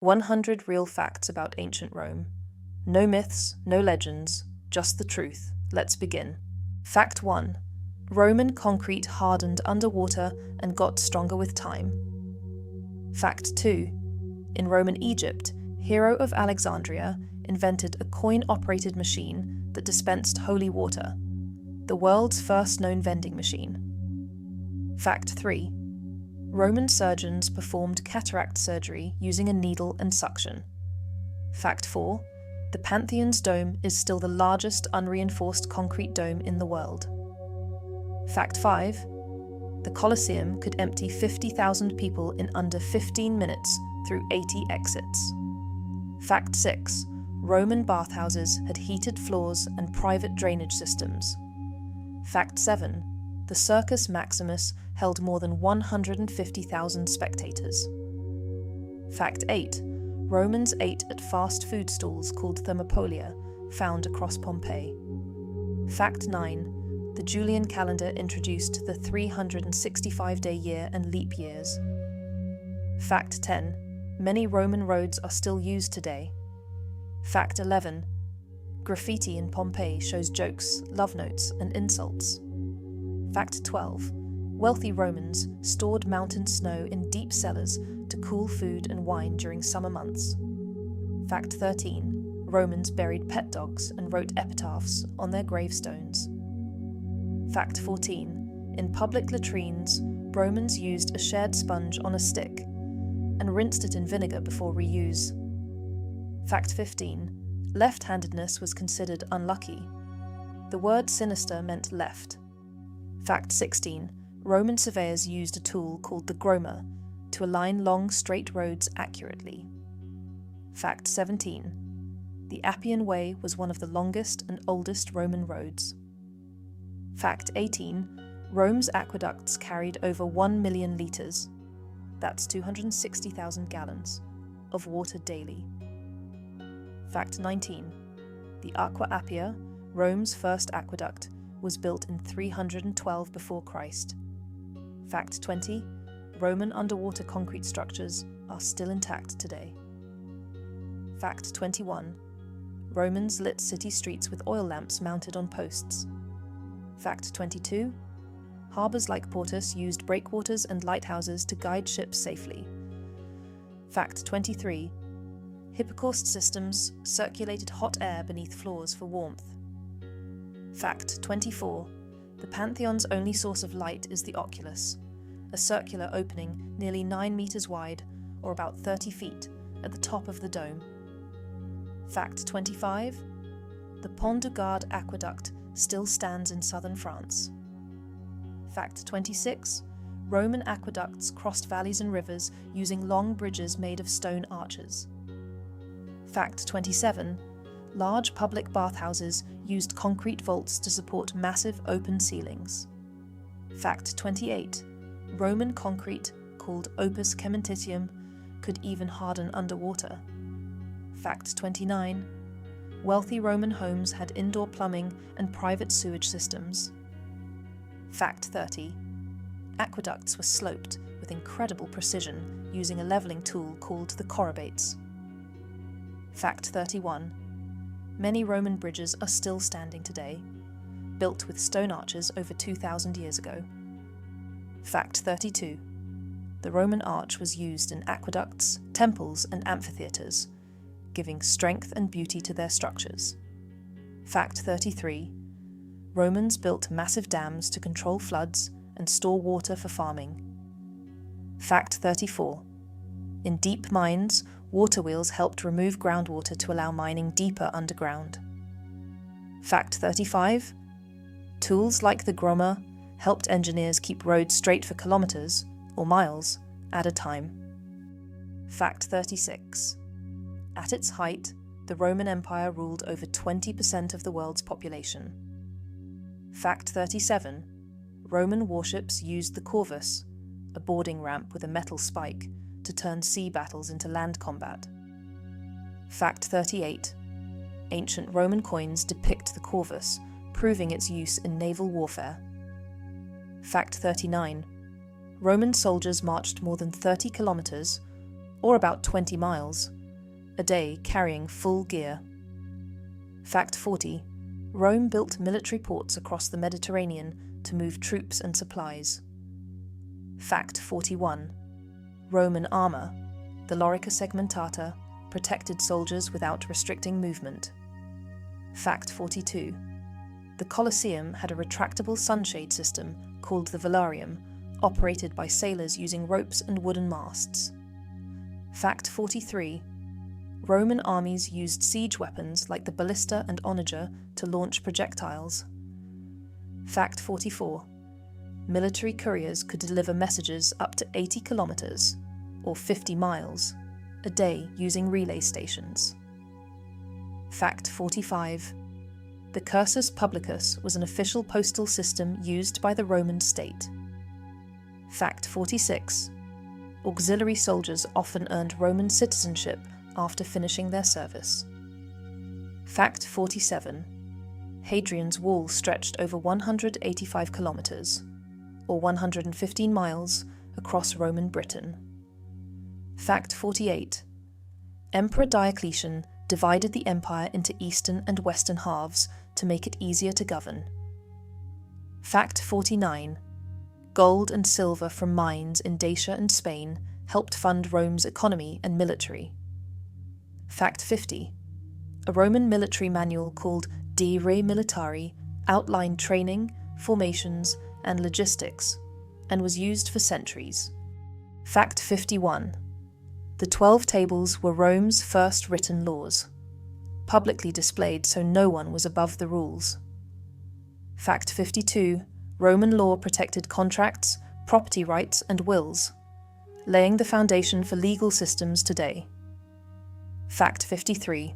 100 real facts about ancient Rome. No myths, no legends, just the truth. Let's begin. Fact 1. Roman concrete hardened underwater and got stronger with time. Fact 2. In Roman Egypt, Hero of Alexandria invented a coin-operated machine that dispensed holy water, the world's first known vending machine. Fact 3. Roman surgeons performed cataract surgery using a needle and suction. Fact 4. The Pantheon's dome is still the largest unreinforced concrete dome in the world. Fact 5. The Colosseum could empty 50,000 people in under 15 minutes through 80 exits. Fact 6. Roman bathhouses had heated floors and private drainage systems. Fact 7. The Circus Maximus held more than 150,000 spectators. Fact 8. Romans ate at fast food stalls called thermopolia, found across Pompeii. Fact 9. The Julian calendar introduced the 365-day year and leap years. Fact 10. Many Roman roads are still used today. Fact 11. Graffiti in Pompeii shows jokes, love notes, and insults. Fact 12. Wealthy Romans stored mountain snow in deep cellars to cool food and wine during summer months. Fact 13. Romans buried pet dogs and wrote epitaphs on their gravestones. Fact 14. In public latrines, Romans used a shared sponge on a stick and rinsed it in vinegar before reuse. Fact 15. Left-handedness was considered unlucky. The word sinister meant left. Fact 16. Roman surveyors used a tool called the groma to align long, straight roads accurately. Fact 17. The Appian Way was one of the longest and oldest Roman roads. Fact 18. Rome's aqueducts carried over 1 million litres, that's 260,000 gallons, of water daily. Fact 19. The Aqua Appia, Rome's first aqueduct, was built in 312 before Christ. Fact 20. Roman underwater concrete structures are still intact today. Fact 21. Romans lit city streets with oil lamps mounted on posts. Fact 22. Harbours like Portus used breakwaters and lighthouses to guide ships safely. Fact 23. Hypocaust systems circulated hot air beneath floors for warmth. Fact 24. The Pantheon's only source of light is the oculus, a circular opening nearly 9 meters wide, or about 30 feet, at the top of the dome. Fact 25. The Pont du Gard aqueduct still stands in southern France. Fact 26. Roman aqueducts crossed valleys and rivers using long bridges made of stone arches. Fact 27. Large public bathhouses used concrete vaults to support massive open ceilings. Fact 28. Roman concrete, called opus cementitium, could even harden underwater. Fact 29. Wealthy Roman homes had indoor plumbing and private sewage systems. Fact 30. Aqueducts were sloped with incredible precision using a levelling tool called the chorobates. Fact 31. Many Roman bridges are still standing today, built with stone arches over 2,000 years ago. Fact 32. The Roman arch was used in aqueducts, temples, and amphitheatres, giving strength and beauty to their structures. Fact 33. Romans built massive dams to control floods and store water for farming. Fact 34. In deep mines, water wheels helped remove groundwater to allow mining deeper underground. Fact 35. Tools like the groma helped engineers keep roads straight for kilometres, or miles, at a time. Fact 36. At its height, the Roman Empire ruled over 20% of the world's population. Fact 37. Roman warships used the corvus, a boarding ramp with a metal spike, to turn sea battles into land combat. Fact 38. Ancient Roman coins depict the corvus, proving its use in naval warfare. Fact 39. Roman soldiers marched more than 30 kilometres, or about 20 miles, a day carrying full gear. Fact 40. Rome built military ports across the Mediterranean to move troops and supplies. Fact 41. Roman armour, the lorica segmentata, protected soldiers without restricting movement. Fact 42. The Colosseum had a retractable sunshade system called the velarium, operated by sailors using ropes and wooden masts. Fact 43. Roman armies used siege weapons like the ballista and onager to launch projectiles. Fact 44. Military couriers could deliver messages up to 80 kilometers, or 50 miles, a day using relay stations. Fact 45. The cursus publicus was an official postal system used by the Roman state. Fact 46. Auxiliary soldiers often earned Roman citizenship after finishing their service. Fact 47. Hadrian's Wall stretched over 185 kilometers, or 115 miles, across Roman Britain. Fact 48. Emperor Diocletian divided the empire into eastern and western halves to make it easier to govern. Fact 49. Gold and silver from mines in Dacia and Spain helped fund Rome's economy and military. Fact 50. A Roman military manual called De Re Militari outlined training, formations, and logistics, and was used for centuries. Fact 51. The 12 Tables were Rome's first written laws, publicly displayed so no one was above the rules. Fact 52. Roman law protected contracts, property rights, and wills, laying the foundation for legal systems today. Fact 53.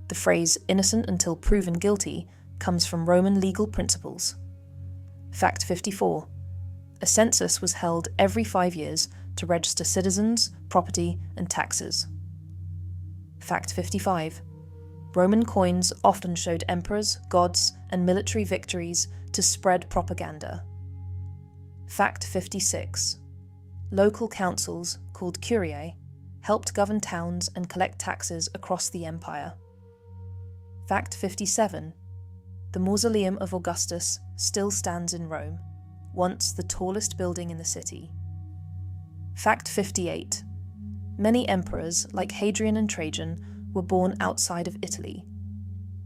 The phrase innocent until proven guilty comes from Roman legal principles. Fact 54. A census was held every 5 years to register citizens, property, and taxes. Fact 55. Roman coins often showed emperors, gods, and military victories to spread propaganda. Fact 56. Local councils, called curiae, helped govern towns and collect taxes across the empire. Fact 57. The Mausoleum of Augustus still stands in Rome, once the tallest building in the city. Fact 58. Many emperors, like Hadrian and Trajan, were born outside of Italy.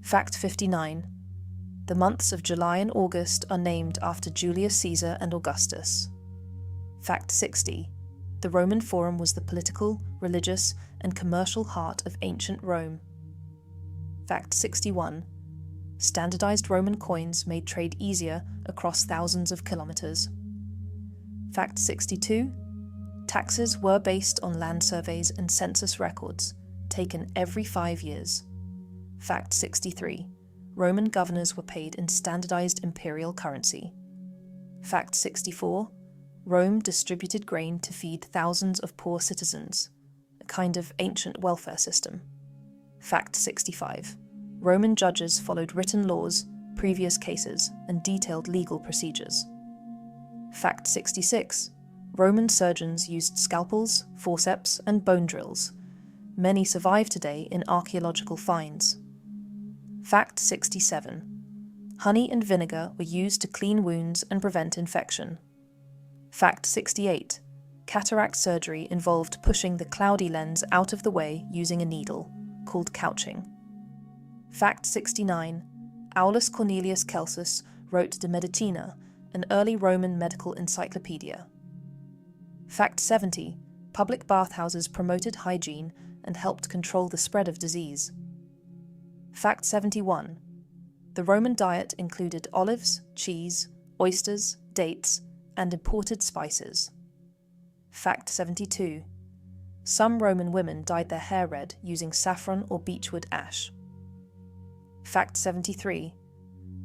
Fact 59. The months of July and August are named after Julius Caesar and Augustus. Fact 60. The Roman Forum was the political, religious, and commercial heart of ancient Rome. Fact 61. Standardized Roman coins made trade easier across thousands of kilometers. Fact 62. Taxes were based on land surveys and census records, taken every 5 years. Fact 63. Roman governors were paid in standardized imperial currency. Fact 64. Rome distributed grain to feed thousands of poor citizens, a kind of ancient welfare system. Fact 65. Roman judges followed written laws, previous cases, and detailed legal procedures. Fact 66. Roman surgeons used scalpels, forceps, and bone drills. Many survive today in archaeological finds. Fact 67. Honey and vinegar were used to clean wounds and prevent infection. Fact 68. Cataract surgery involved pushing the cloudy lens out of the way using a needle, called couching. Fact 69. Aulus Cornelius Celsus wrote De Medicina, an early Roman medical encyclopedia. Fact 70. Public bathhouses promoted hygiene and helped control the spread of disease. Fact 71. The Roman diet included olives, cheese, oysters, dates, and imported spices. Fact 72. Some Roman women dyed their hair red using saffron or beechwood ash. Fact 73.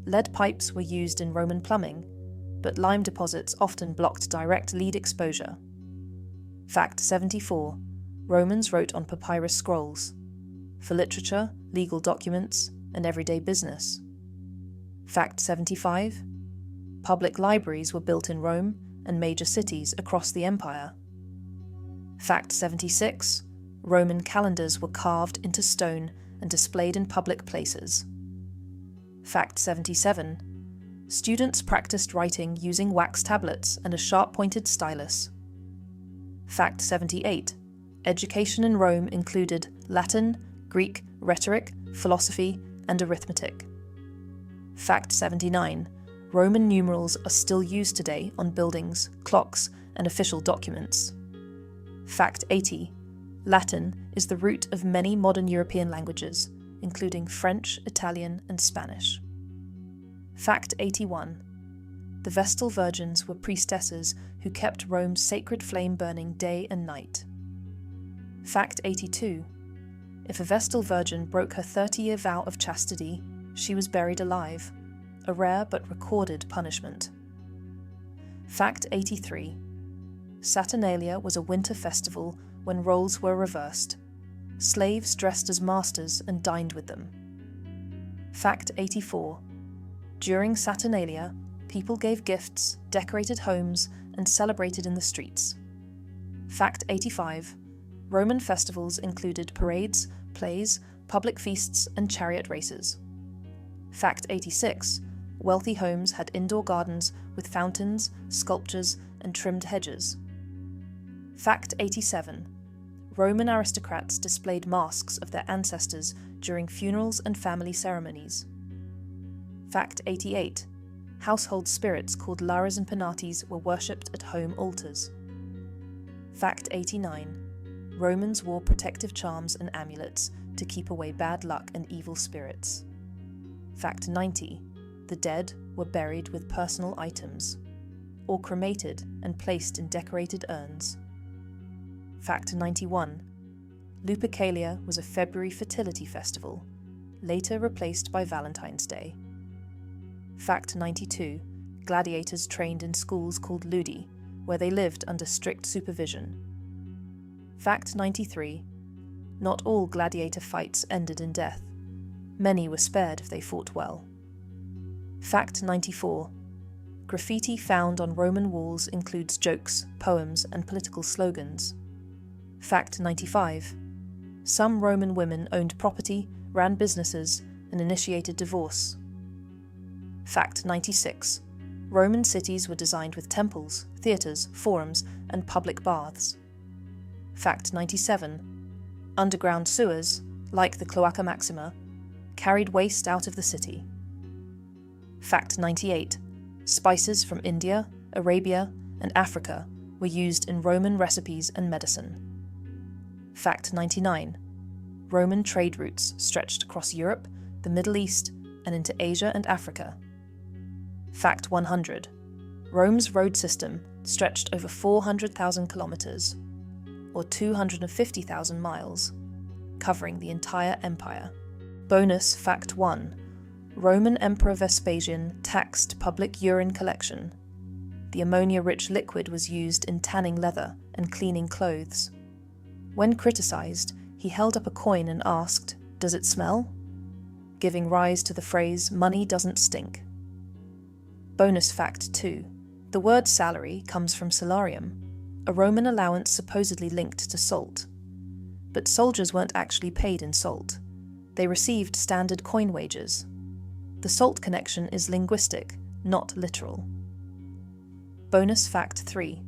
Lead pipes were used in Roman plumbing, but lime deposits often blocked direct lead exposure. Fact 74. Romans wrote on papyrus scrolls, for literature, legal documents, and everyday business. Fact 75. Public libraries were built in Rome and major cities across the empire. Fact 76. Roman calendars were carved into stone and displayed in public places. Fact 77. Students practiced writing using wax tablets and a sharp-pointed stylus. Fact 78. Education in Rome included Latin, Greek, rhetoric, philosophy, and arithmetic. Fact 79. Roman numerals are still used today on buildings, clocks, and official documents. Fact 80. Latin is the root of many modern European languages, including French, Italian, and Spanish. Fact 81. The Vestal Virgins were priestesses who kept Rome's sacred flame burning day and night. Fact 82. If a Vestal Virgin broke her 30-year vow of chastity, she was buried alive, a rare but recorded punishment. Fact 83. Saturnalia was a winter festival when roles were reversed. Slaves dressed as masters and dined with them. Fact 84. During Saturnalia, people gave gifts, decorated homes, and celebrated in the streets. Fact 85. Roman festivals included parades, plays, public feasts, and chariot races. Fact 86. Wealthy homes had indoor gardens with fountains, sculptures, and trimmed hedges. Fact 87. Roman aristocrats displayed masks of their ancestors during funerals and family ceremonies. Fact 88. Household spirits called Lares and Penates were worshipped at home altars. Fact 89. Romans wore protective charms and amulets to keep away bad luck and evil spirits. Fact 90. The dead were buried with personal items, or cremated and placed in decorated urns. Fact 91. Lupercalia was a February fertility festival, later replaced by Valentine's Day. Fact 92. Gladiators trained in schools called ludi, where they lived under strict supervision. Fact 93. Not all gladiator fights ended in death. Many were spared if they fought well. Fact 94. Graffiti found on Roman walls includes jokes, poems, and political slogans. Fact 95. Some Roman women owned property, ran businesses, and initiated divorce. Fact 96. Roman cities were designed with temples, theatres, forums, and public baths. Fact 97. Underground sewers, like the Cloaca Maxima, carried waste out of the city. Fact 98. Spices from India, Arabia, and Africa were used in Roman recipes and medicine. Fact 99. Roman trade routes stretched across Europe, the Middle East, and into Asia and Africa. Fact 100. Rome's road system stretched over 400,000 kilometers, or 250,000 miles, covering the entire empire. Bonus Fact 1. Roman Emperor Vespasian taxed public urine collection. The ammonia-rich liquid was used in tanning leather and cleaning clothes. When criticized, he held up a coin and asked, "Does it smell?" giving rise to the phrase, "money doesn't stink." Bonus Fact 2. The word salary comes from salarium, a Roman allowance supposedly linked to salt. But soldiers weren't actually paid in salt. They received standard coin wages. The salt connection is linguistic, not literal. Bonus Fact 3.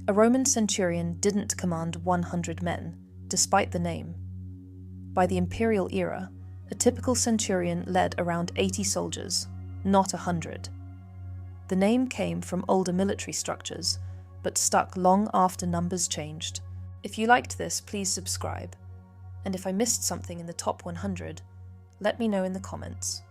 A Roman centurion didn't command 100 men, despite the name. By the imperial era, a typical centurion led around 80 soldiers, not 100. The name came from older military structures, but stuck long after numbers changed. If you liked this, please subscribe. And if I missed something in the top 100, let me know in the comments.